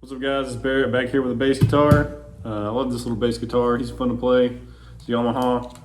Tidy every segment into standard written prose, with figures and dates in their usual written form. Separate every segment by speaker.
Speaker 1: What's up guys, it's Barrett back here with a bass guitar. I love this little bass guitar, he's fun to play. It's Yamaha.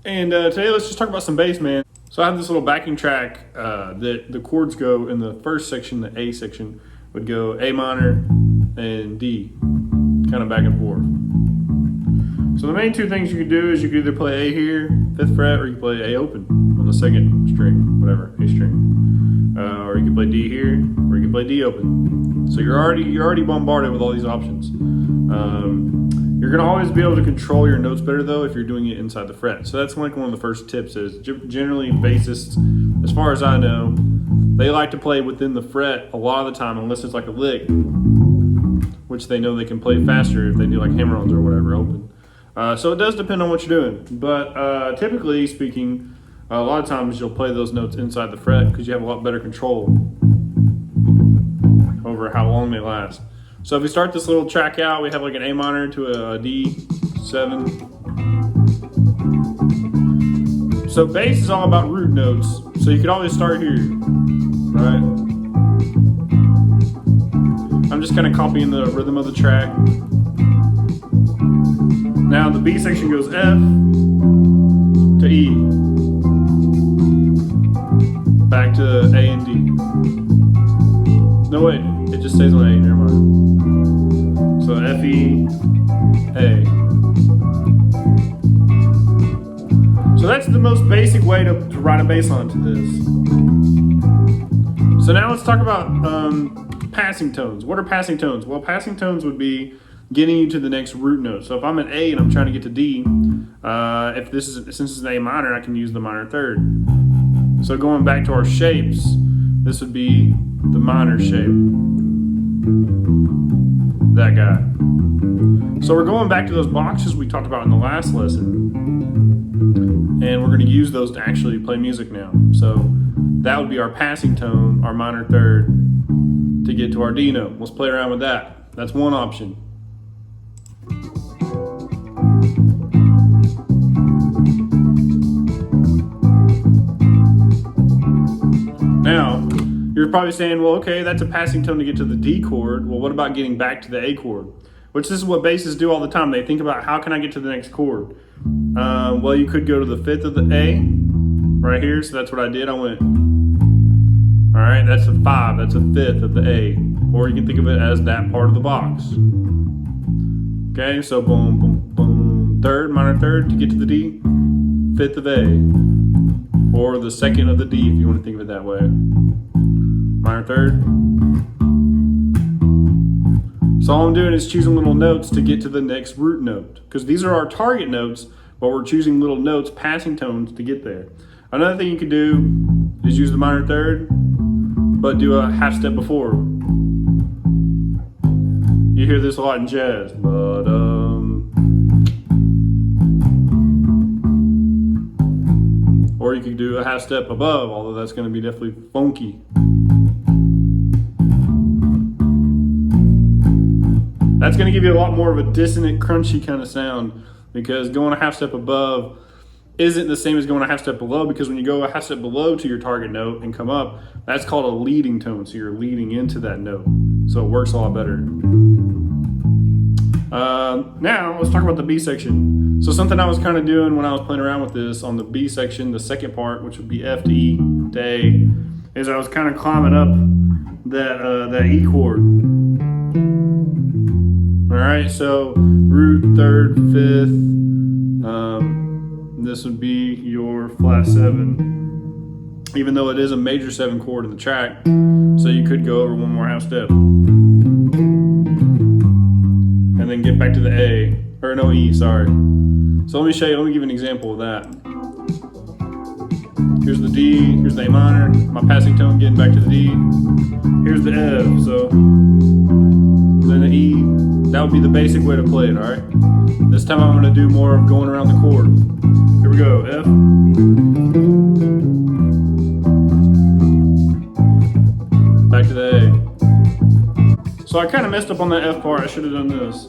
Speaker 1: Today let's just talk about some bass, man. So I have this little backing track that the chords go in the first section, the A section, would go A minor and D, kind of back and forth. So the main two things you could do is you could either play A here, 5th fret, or you could play A open on the 2nd string, whatever, A string. Or you can play D here, or you can play D open. So you're already bombarded with all these options. You're gonna always be able to control your notes better though if you're doing it inside the fret. So that's like one of the first tips is generally bassists, as far as I know, they like to play within the fret a lot of the time unless it's like a lick, which they know they can play faster if they do like hammer-ons or whatever open. So it does depend on what you're doing, but typically speaking, a lot of times you'll play those notes inside the fret because you have a lot better control over how long they last. So if we start this little track out, we have like an A minor to a D7. So bass is all about root notes, so you could always start here, right? I'm just kind of copying the rhythm of the track. Now the B section goes F to E, back to A and D. No wait, it just stays on A, never mind. So F, E, A. So that's the most basic way to write a bass line to this. So now let's talk about passing tones. What are passing tones? Well, passing tones would be getting you to the next root note. So if I'm at A and I'm trying to get to D, since it's an A minor, I can use the minor third. So going back to our shapes, this would be the minor shape. That guy. So we're going back to those boxes we talked about in the last lesson, and we're going to use those to actually play music now. So that would be our passing tone, our minor third, to get to our D note. Let's play around with that. That's one option. Now, you're probably saying, well, okay, that's a passing tone to get to the D chord. Well, what about getting back to the A chord? Which this is what bassists do all the time. They think about, how can I get to the next chord? Well, you could go to the 5th of the A, right here. So that's what I did. I went, all right, that's a 5. That's a 5th of the A. Or you can think of it as that part of the box. Okay, so boom, boom, boom. Third, minor third to get to the D. 5th of A. Or the 2nd of the D if you want to think of it that way. Minor third. So all I'm doing is choosing little notes to get to the next root note. Because these are our target notes, but we're choosing little notes, passing tones to get there. Another thing you could do is use the minor third, but do a half step before. You hear this a lot in jazz, but or you could do a half step above, although that's going to be definitely funky. That's going to give you a lot more of a dissonant, crunchy kind of sound, because going a half step above isn't the same as going a half step below, because when you go a half step below to your target note and come up, that's called a leading tone, so you're leading into that note. So it works a lot better. Now, let's talk about the B section. So something I was kind of doing when I was playing around with this on the B section, the second part, which would be F to E to A, is I was kind of climbing up that E chord. All right, so root, 3rd, 5th, this would be your flat 7, even though it is a major 7 chord in the track, so you could go over one more half step. And then get back to the A, or no, E, sorry. So let me show you, let me give you an example of that. Here's the D, here's the A minor, my passing tone getting back to the D. Here's the F, so then the E. That would be the basic way to play it, all right? This time I'm gonna do more of going around the chord. Here we go, F. Back to the A. So I kind of messed up on that F part, I should have done this.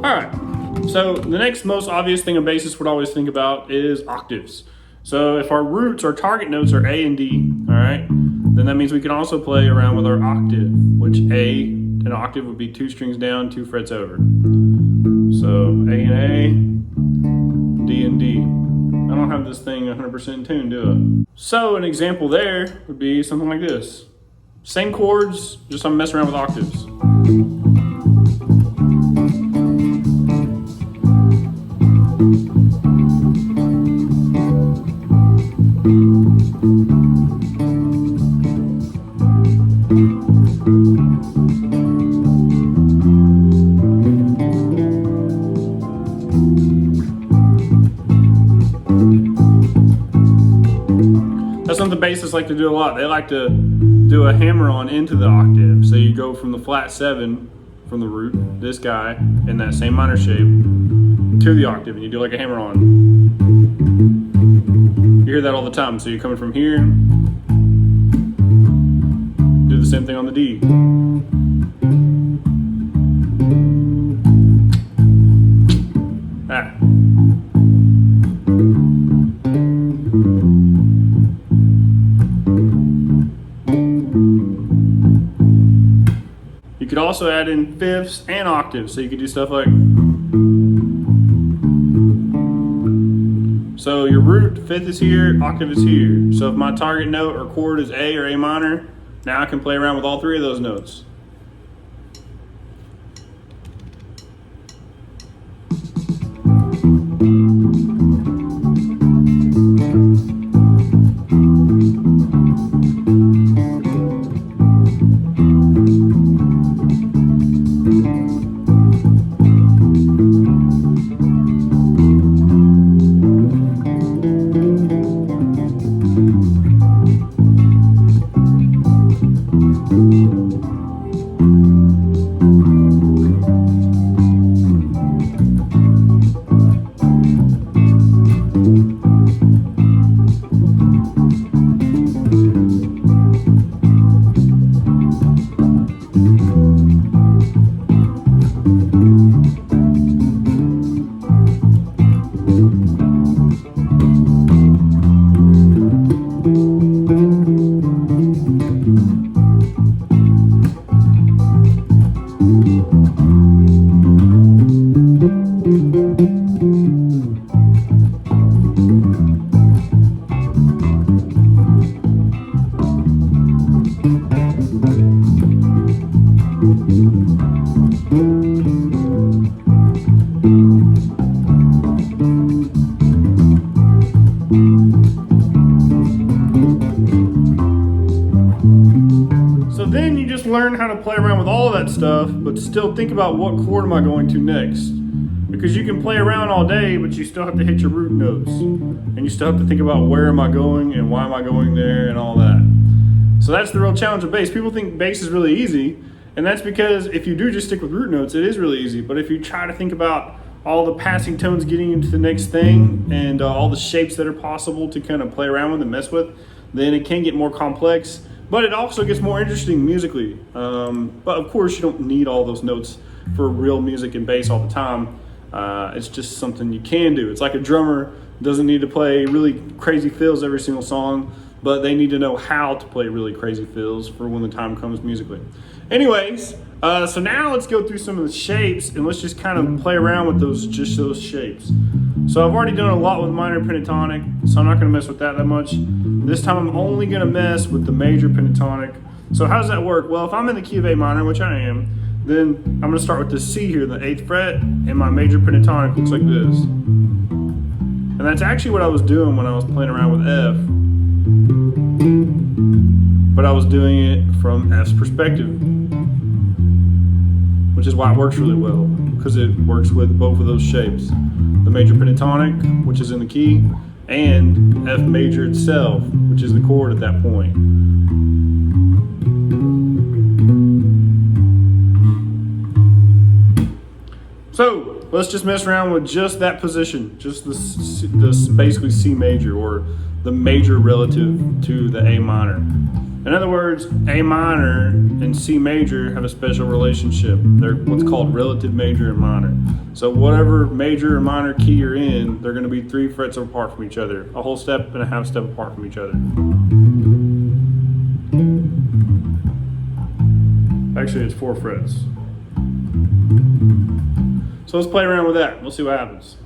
Speaker 1: All right, so So the next most obvious thing a bassist would always think about is octaves. So if our roots, our target notes are A and D, all right, then that means we can also play around with our octave, which A, an octave would be 2 strings down, 2 frets over. So A and A, D and D. I don't have this thing 100% tuned, do I? So an example there would be something like this. Same chords, just I'm messing around with octaves. That's something bassists like to do a lot. They like to do a hammer-on into the octave. So you go from the flat 7 from the root, this guy, in that same minor shape, to the octave, and you do like a hammer-on. You hear that all the time. So you're coming from here, do the same thing on the D. Ah. You could also add in fifths and octaves, so you could do stuff like. So your root, fifth is here, octave is here. So if my target note or chord is A or A minor, now I can play around with all 3 of those notes. So then you just learn how to play around with all of that stuff, but still think about what chord am I going to next. Because you can play around all day, but you still have to hit your root notes. And you still have to think about where am I going and why am I going there and all that. So that's the real challenge of bass. People think bass is really easy, and that's because if you do just stick with root notes, it is really easy. But if you try to think about all the passing tones getting into the next thing and all the shapes that are possible to kind of play around with and mess with, then it can get more complex. But it also gets more interesting musically. But of course, you don't need all those notes for real music and bass all the time. It's just something you can do. It's like a drummer doesn't need to play really crazy fills every single song, but they need to know how to play really crazy fills for when the time comes musically. Anyways, so now let's go through some of the shapes and let's just kind of play around with those shapes. So I've already done a lot with minor pentatonic, so I'm not going to mess with that much. This time I'm only going to mess with the major pentatonic. So how does that work? Well, if I'm in the key of A minor, which I am, then I'm going to start with the C here, the 8th fret, and my major pentatonic looks like this. And that's actually what I was doing when I was playing around with F. But I was doing it from F's perspective, which is why it works really well, because it works with both of those shapes. The major pentatonic, which is in the key, and F major itself, which is the chord at that point. So let's just mess around with just that position, just this basically C major, or the major relative to the A minor. In other words, A minor and C major have a special relationship. They're what's called relative major and minor. So whatever major or minor key you're in, they're going to be 3 frets apart from each other, a whole step and a half step apart from each other. Actually, it's 4 frets. So let's play around with that. We'll see what happens.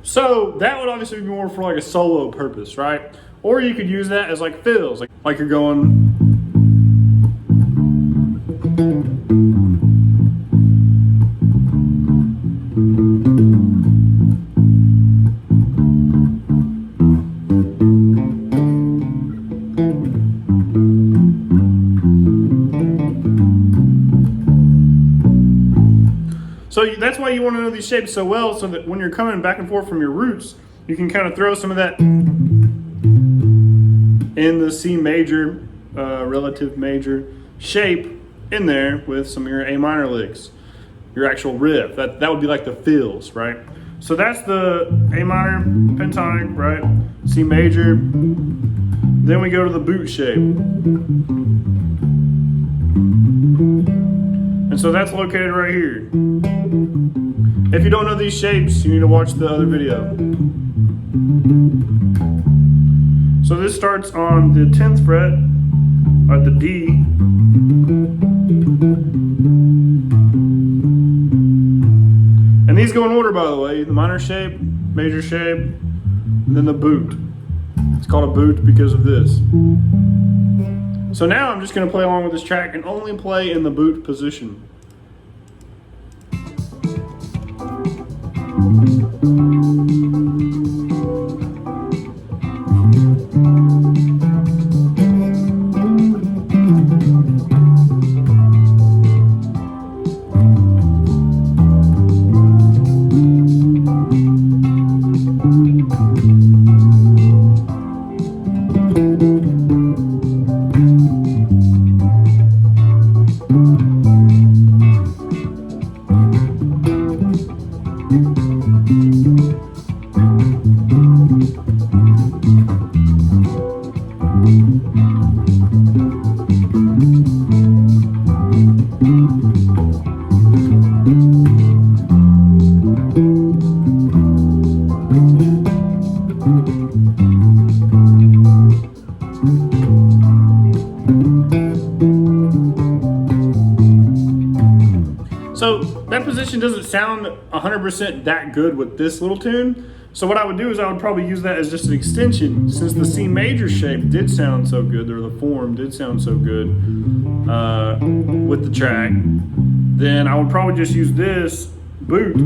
Speaker 1: So that would obviously be more for like a solo purpose, right? Or you could use that as like fills, like you're going. So that's why you want to know these shapes so well, so that when you're coming back and forth from your roots, you can kind of throw some of that in the C major, relative major shape in there with some of your A minor licks, your actual riff. That would be like the fills, right? So that's the A minor pentatonic, right? C major. Then we go to the boot shape. And so that's located right here. If you don't know these shapes, you need to watch the other video. So this starts on the 10th fret at the D. And these go in order, by the way. The minor shape, major shape, and then the boot. It's called a boot because of this. So now I'm just going to play along with this track and only play in the boot position. So that position doesn't sound 100% that good with this little tune. So what I would do is I would probably use that as just an extension. Since the C major shape did sound so good, or the form did sound so good with the track, then I would probably just use this boot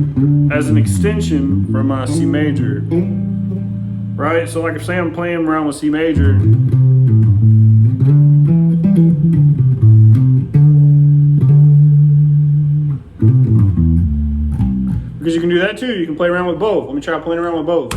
Speaker 1: as an extension from my C major. Right? So like if say I'm playing around with C major, Because you can do that too. You can play around with both. Let me try playing around with both.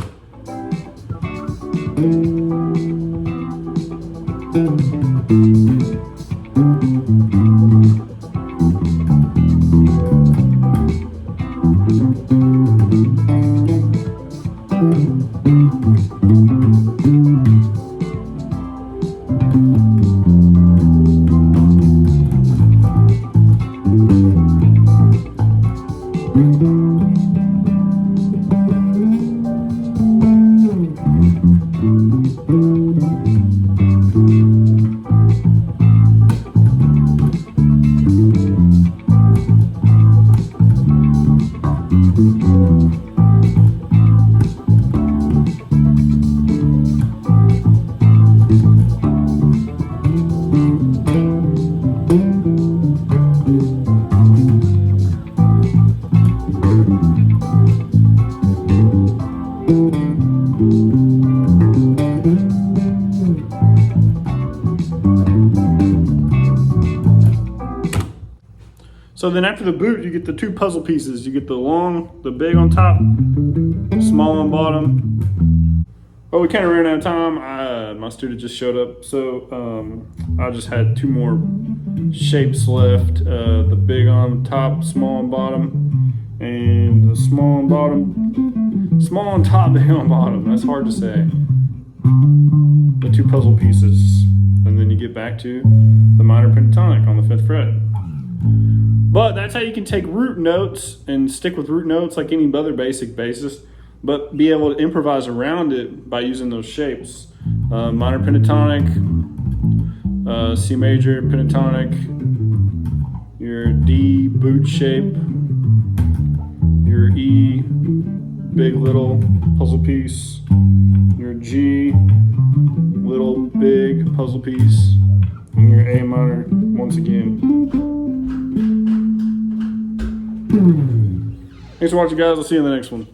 Speaker 1: So then after the boot, you get the two puzzle pieces. You get the big on top, small on bottom. Oh, we kind of ran out of time. My student just showed up, so I just had two more shapes left. The big on top, small on bottom, and the small on bottom, small on top, big on bottom. That's hard to say. The two puzzle pieces, and then you get back to the minor pentatonic on the 5th fret. But that's how you can take root notes and stick with root notes like any other basic basis, but be able to improvise around it by using those shapes. Minor pentatonic, C major pentatonic, your D boot shape, your E big little puzzle piece, your G little big puzzle piece, and your A minor once again. Thanks for watching, guys. I'll see you in the next one.